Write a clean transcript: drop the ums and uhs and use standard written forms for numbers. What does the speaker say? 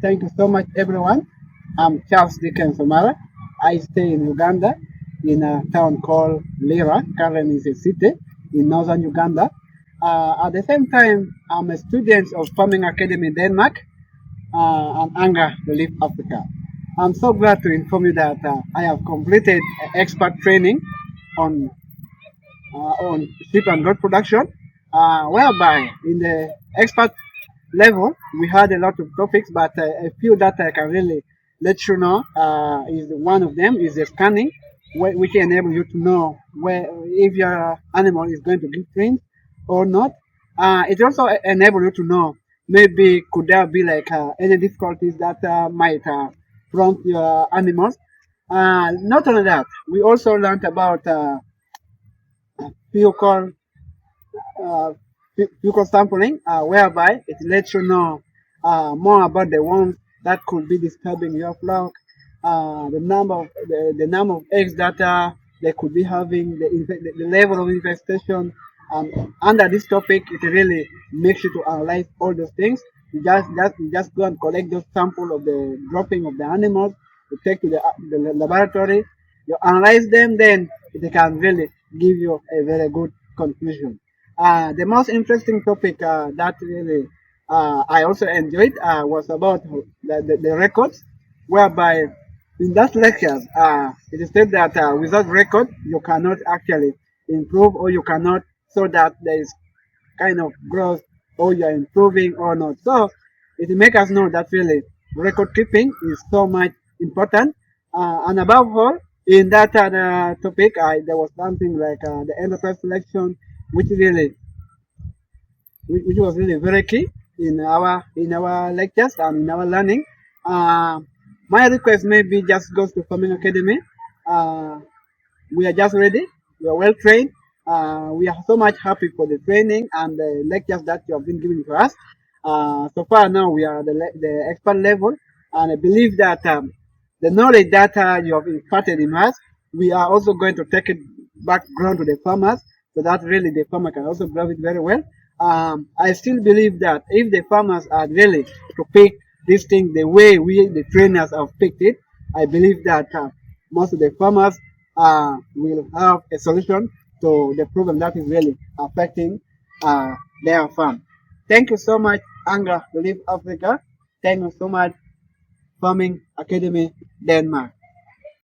Thank you so much, everyone. I'm Charles Dickens Omara. I stay in Uganda, in a town called Lira. Currently, is a city in northern Uganda. At the same time, I'm a student of Farming Academy in Denmark and Anga Relief Africa. I'm so glad to inform you that I have completed expert training on on sheep and goat production, whereby in the expert level we had a lot of topics, but a few that I can really let you know is one of them is the scanning, which enable you to know where if your animal is going to give twins or not. It also enable you to know maybe could there be like any difficulties that might prompt your animals. Not only that, we also learned about vehicle uh, vehicle sampling, whereby it lets you know more about the ones that could be disturbing your flock, the number of eggs that they could be having, the level of infestation. Under this topic, it really makes you to analyze all those things. You just go and collect those sample of the dropping of the animals, you take to the laboratory, you analyze them, then it can really give you a very good conclusion. The most interesting topic that really I also enjoyed was about the records, whereby in that lectures it is said that without record you cannot actually improve, or you cannot, so that there is kind of growth, or you are improving or not. So it makes us know that really record keeping is so much important. And above all, in that topic, there was something like the enterprise selection, which really which was really very key in our lectures and in our learning. Uh, my request maybe just goes to Farming Academy. Uh, we are just ready. We are well trained. We are so much happy for the training and the lectures that you have been giving to us. So far now we are at the expert level, and I believe that the knowledge that you have imparted in us, we are also going to take it back ground to the farmers, so that really the farmer can also grab it very well. I still believe that if the farmers are really to pick this thing the way we, the trainers, have picked it, I believe that most of the farmers will have a solution to the problem that is really affecting uh, their farm. Thank you so much, Anga Relief Africa. Thank you so much, Farming Academy Denmark.